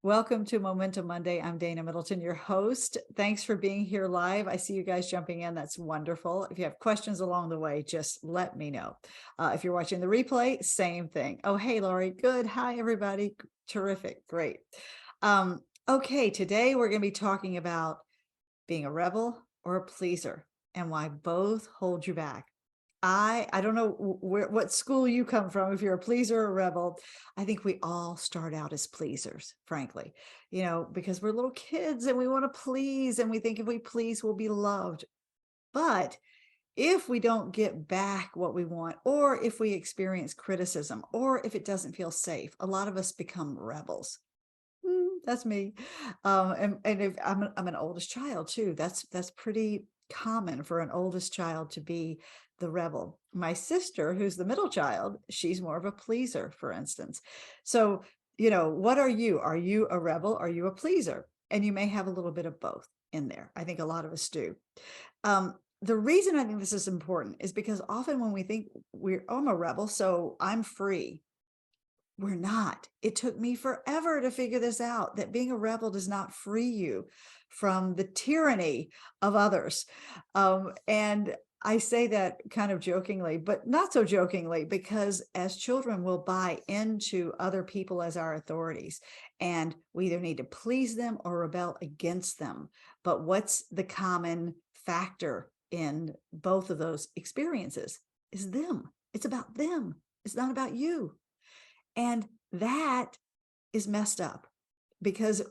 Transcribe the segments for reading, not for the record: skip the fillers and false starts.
Welcome to Momentum Monday. I'm Dana Middleton, your host. Thanks for being here live. I see you guys jumping in. That's wonderful. If you have questions along the way, just let me know. If you're watching the replay, same thing. Oh, hey, Lori. Good. Hi, everybody. Terrific. Great. Okay, today we're going to be talking about being a rebel or a pleaser and why both hold you back. I don't know what school you come from, if you're a pleaser or a rebel. I think we all start out as pleasers, frankly, because we're little kids and we want to please, and we think if we please, we'll be loved. But if we don't get back what we want, or if we experience criticism, or if it doesn't feel safe, a lot of us become rebels. That's me. And if I'm an oldest child too, that's pretty common for an oldest child to be the rebel. My sister, who's the middle child, she's more of a pleaser, for instance. So, what are you? Are you a rebel? Are you a pleaser? And you may have a little bit of both in there. I think a lot of us do. The reason I think this is important is because often when we think I'm a rebel, so I'm free. We're not. It took me forever to figure this out, that being a rebel does not free you from the tyranny of others. And I say that kind of jokingly, but not so jokingly, because as children, we'll buy into other people as our authorities, and we either need to please them or rebel against them. But what's the common factor in both of those experiences is them. It's about them. It's not about you. And that is messed up because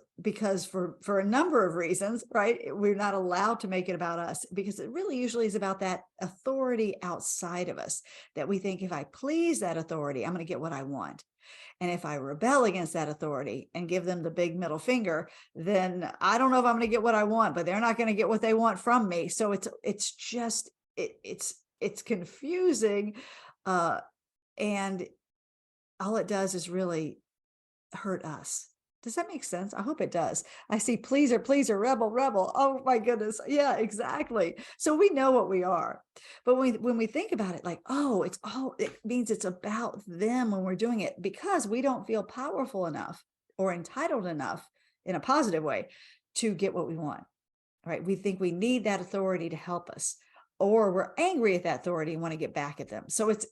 for a number of reasons, right? We're not allowed to make it about us, because it really usually is about that authority outside of us, that we think if I please that authority, I'm going to get what I want. And if I rebel against that authority and give them the big middle finger, then I don't know if I'm going to get what I want, but they're not going to get what they want from me. So it's confusing. And all it does is really hurt us. Does that make sense? I hope it does. I see pleaser, pleaser, rebel, rebel. Oh my goodness. Yeah, exactly. So we know what we are. But when we think about it, like, oh, it means it's about them when we're doing it, because we don't feel powerful enough or entitled enough in a positive way to get what we want, right? We think we need that authority to help us, or we're angry at that authority and want to get back at them. So it's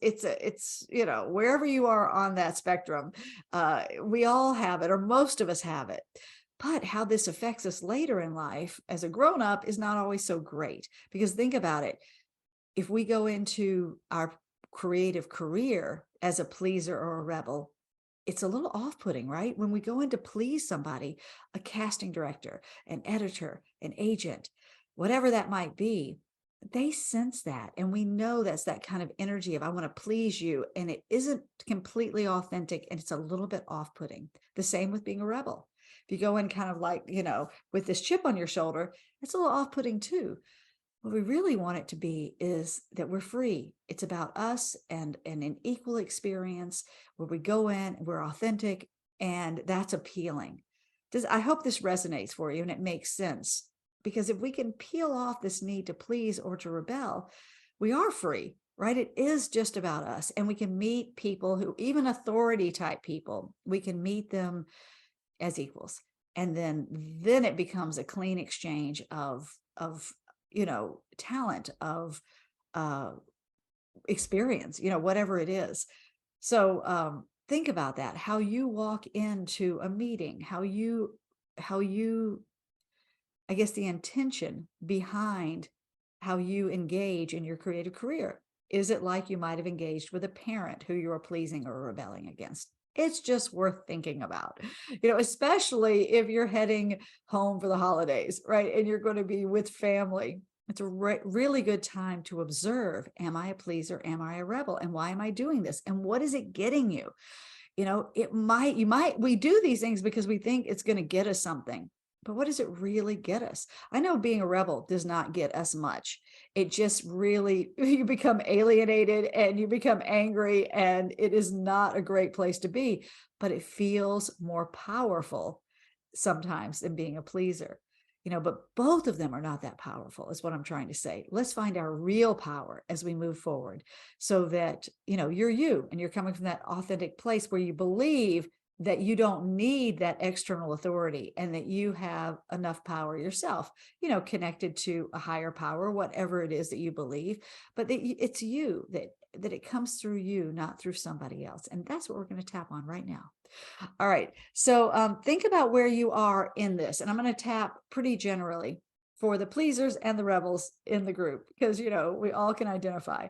wherever you are on that spectrum, we all have it, or most of us have it. But how this affects us later in life as a grown-up is not always so great, because think about it. If we go into our creative career as a pleaser or a rebel, it's a little off-putting, right? When we go in to please somebody, a casting director, an editor, an agent, whatever that might be, they sense that. And we know that's that kind of energy of, I want to please you. And it isn't completely authentic, and it's a little bit off-putting. The same with being a rebel. If you go in kind of like, with this chip on your shoulder, it's a little off-putting too. What we really want it to be is that we're free. It's about us and an equal experience where we go in, we're authentic, and that's appealing. I hope this resonates for you and it makes sense. Because if we can peel off this need to please or to rebel, we are free, right? It is just about us. And we can meet people who, even authority type people, we can meet them as equals. And then it becomes a clean exchange of talent, of experience, whatever it is. So think about that, how you walk into a meeting, how you I guess the intention behind how you engage in your creative career. Is it like you might have engaged with a parent who you are pleasing or rebelling against? It's just worth thinking about, especially if you're heading home for the holidays, right? And you're going to be with family. It's a really good time to observe, am I a pleaser? Am I a rebel? And why am I doing this? And what is it getting you? We do these things because we think it's going to get us something. But what does it really get us? I know being a rebel does not get us much. It just really, you become alienated and you become angry, and it is not a great place to be, but it feels more powerful sometimes than being a pleaser. But both of them are not that powerful, is what I'm trying to say. Let's find our real power as we move forward, so that, you're you and you're coming from that authentic place where you believe that you don't need that external authority and that you have enough power yourself, connected to a higher power, whatever it is that you believe, but that it's you, that it comes through you, not through somebody else. And that's what we're going to tap on right now. All right. So think about where you are in this, and I'm going to tap pretty generally for the pleasers and the rebels in the group, because, we all can identify.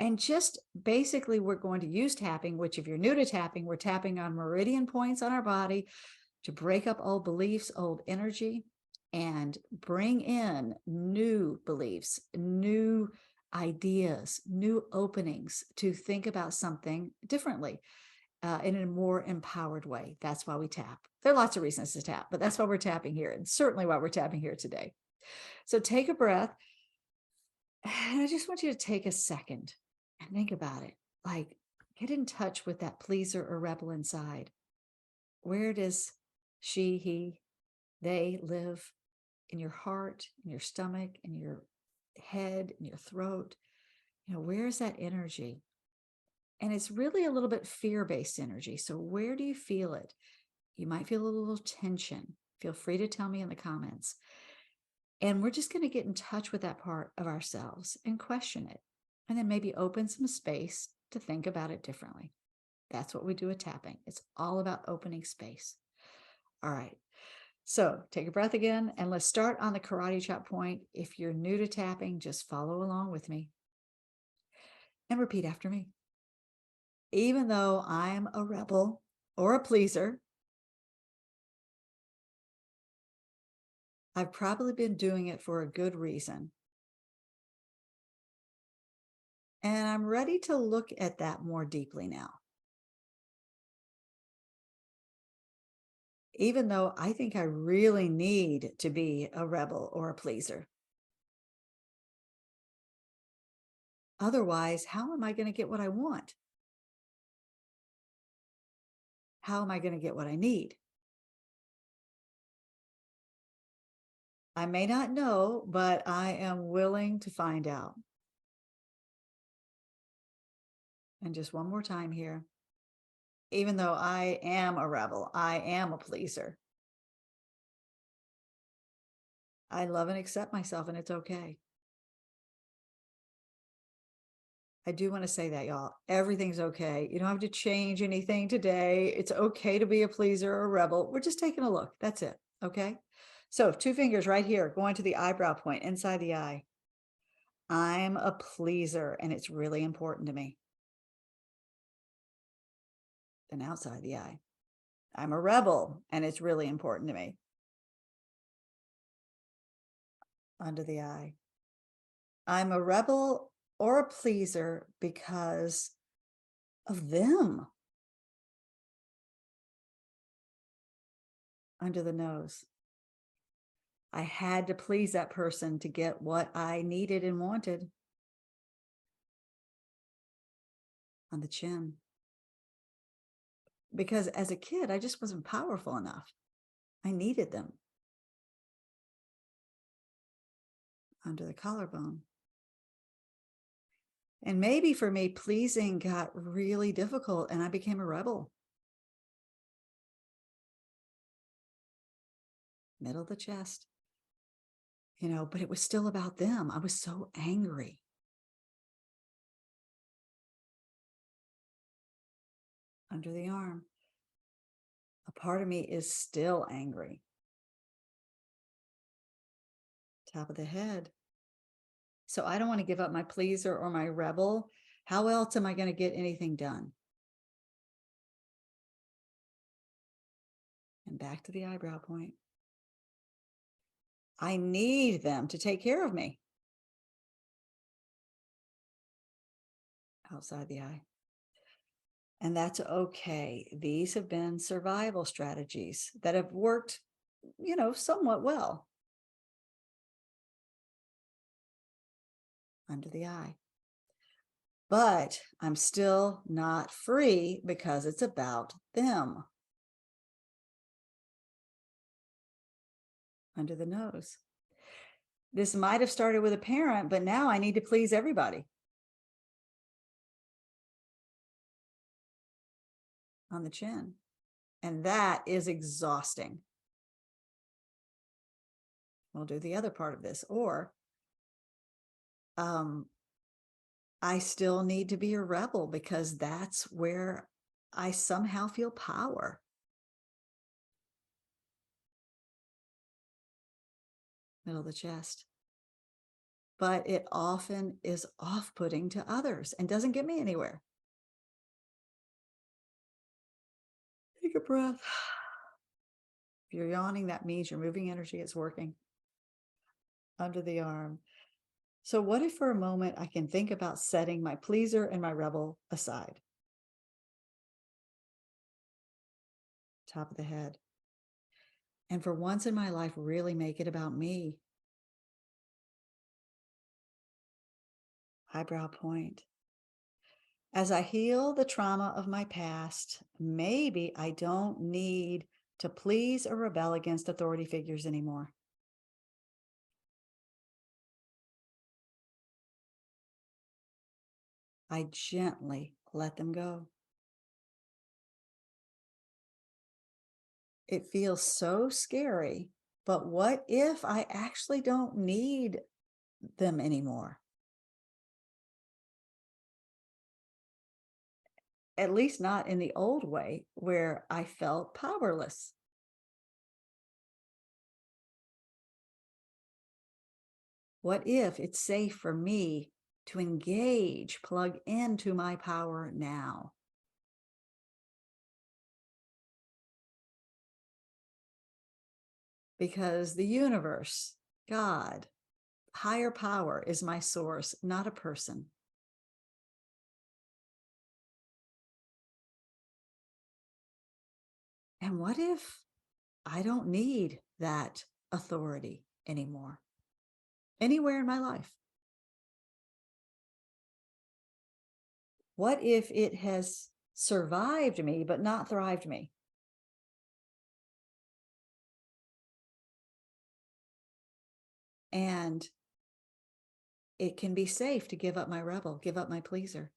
And just basically, we're going to use tapping, which if you're new to tapping, we're tapping on meridian points on our body to break up old beliefs, old energy, and bring in new beliefs, new ideas, new openings to think about something differently, in a more empowered way. That's why we tap. There are lots of reasons to tap, but that's why we're tapping here, and certainly why we're tapping here today. So take a breath. And I just want you to take a second and think about it. Like, get in touch with that pleaser or rebel inside. Where does she, he, they live? In your heart, in your stomach, in your head, in your throat? Where is that energy? And it's really a little bit fear-based energy. So where do you feel it? You might feel a little tension. Feel free to tell me in the comments. And we're just going to get in touch with that part of ourselves and question it. And then maybe open some space to think about it differently. That's what we do with tapping. It's all about opening space. All right. So take a breath again, and let's start on the karate chop point. If you're new to tapping, just follow along with me and repeat after me. Even though I'm a rebel or a pleaser, I've probably been doing it for a good reason. And I'm ready to look at that more deeply now. Even though I think I really need to be a rebel or a pleaser. Otherwise, how am I going to get what I want? How am I going to get what I need? I may not know, but I am willing to find out. And just one more time here. Even though I am a rebel, I am a pleaser, I love and accept myself, and it's okay. I do want to say that, y'all. Everything's okay. You don't have to change anything today. It's okay to be a pleaser or a rebel. We're just taking a look. That's it. Okay. So 2 fingers right here, going to the eyebrow point inside the eye. I'm a pleaser, and it's really important to me. Then outside the eye. I'm a rebel, and it's really important to me. Under the eye. I'm a rebel or a pleaser because of them. Under the nose. I had to please that person to get what I needed and wanted. On the chin. Because as a kid, I just wasn't powerful enough. I needed them. Under the collarbone. And maybe for me, pleasing got really difficult and I became a rebel. Middle of the chest. But it was still about them. I was so angry. Under the arm. A part of me is still angry. Top of the head. So I don't want to give up my pleaser or my rebel. How else am I going to get anything done? And back to the eyebrow point. I need them to take care of me. Outside the eye. And that's okay. These have been survival strategies that have worked, somewhat well. Under the eye. But I'm still not free because it's about them. Under the nose. This might have started with a parent, but now I need to please everybody. On the chin. And that is exhausting. We'll do the other part of this. Or I still need to be a rebel because that's where I somehow feel power. Middle of the chest. But it often is off-putting to others and doesn't get me anywhere. Take a breath. If you're yawning, that means you're moving energy. It's working. Under the arm. So what if for a moment I can think about setting my pleaser and my rebel aside? Top of the head. And for once in my life, really make it about me. Eyebrow point. As I heal the trauma of my past, maybe I don't need to please or rebel against authority figures anymore. I gently let them go. It feels so scary, but what if I actually don't need them anymore? At least not in the old way where I felt powerless. What if it's safe for me to engage, plug into my power now? Because the universe, God, higher power is my source, not a person. And what if I don't need that authority anymore, anywhere in my life? What if it has survived me, but not thrived me? And it can be safe to give up my rebel, give up my pleaser.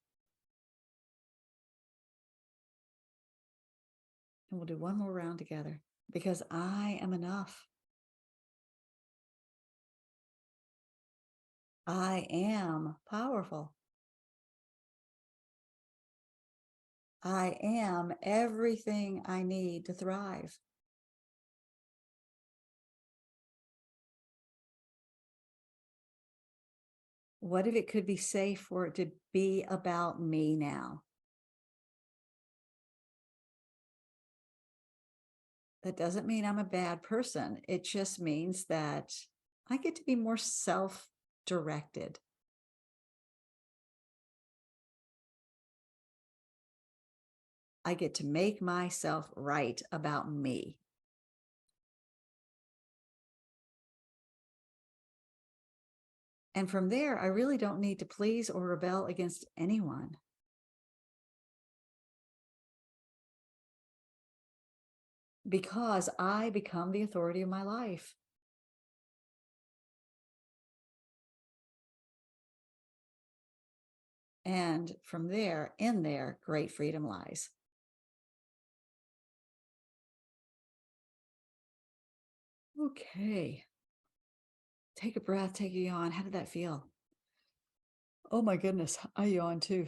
And we'll do one more round together because I am enough. I am powerful. I am everything I need to thrive. What if it could be safe for it to be about me now? That doesn't mean I'm a bad person. It just means that I get to be more self-directed. I get to make myself right about me. And from there, I really don't need to please or rebel against anyone. Because I become the authority of my life. And from there, in there, great freedom lies. Okay. Take a breath, take a yawn. How did that feel? Oh my goodness, I yawn too.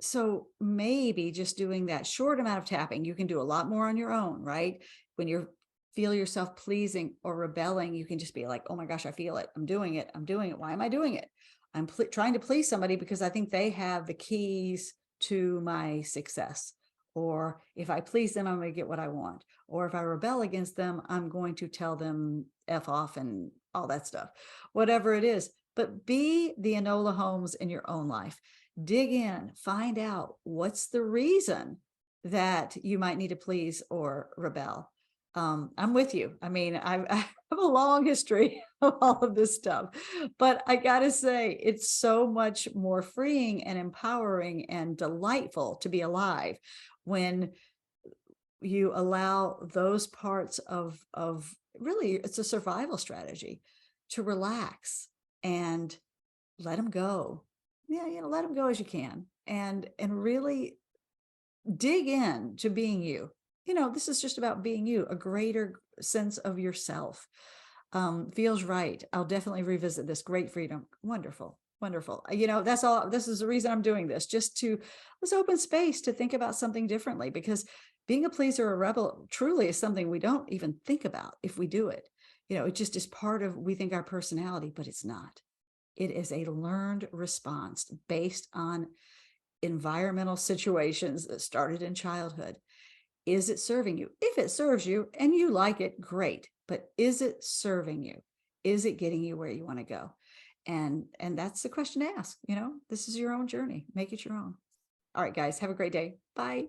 So maybe just doing that short amount of tapping, you can do a lot more on your own, right? When you feel yourself pleasing or rebelling, you can just be like, oh my gosh, I feel it. I'm doing it. I'm doing it. Why am I doing it? I'm trying to please somebody because I think they have the keys to my success. Or if I please them, I'm going to get what I want. Or if I rebel against them, I'm going to tell them F off and all that stuff, whatever it is. But be the Enola Holmes in your own life. Dig in, find out what's the reason that you might need to please or rebel. I'm with you. I mean, I have a long history of all of this stuff, but I gotta say, it's so much more freeing and empowering and delightful to be alive when you allow those parts of really, it's a survival strategy to relax and let them go. Yeah, let them go as you can, and really dig in to being you. This is just about being you, a greater sense of yourself. Feels right. I'll definitely revisit this. Great freedom. Wonderful. Wonderful. That's all. This is the reason I'm doing this, just to let's open space to think about something differently, because being a pleaser or a rebel truly is something we don't even think about if we do it. It just is part of, we think, our personality, but it's not. It is a learned response based on environmental situations that started in childhood. Is it serving you? If it serves you and you like it, great. But is it serving you? Is it getting you where you want to go? And that's the question to ask. This is your own journey. Make it your own. All right, guys, have a great day. Bye.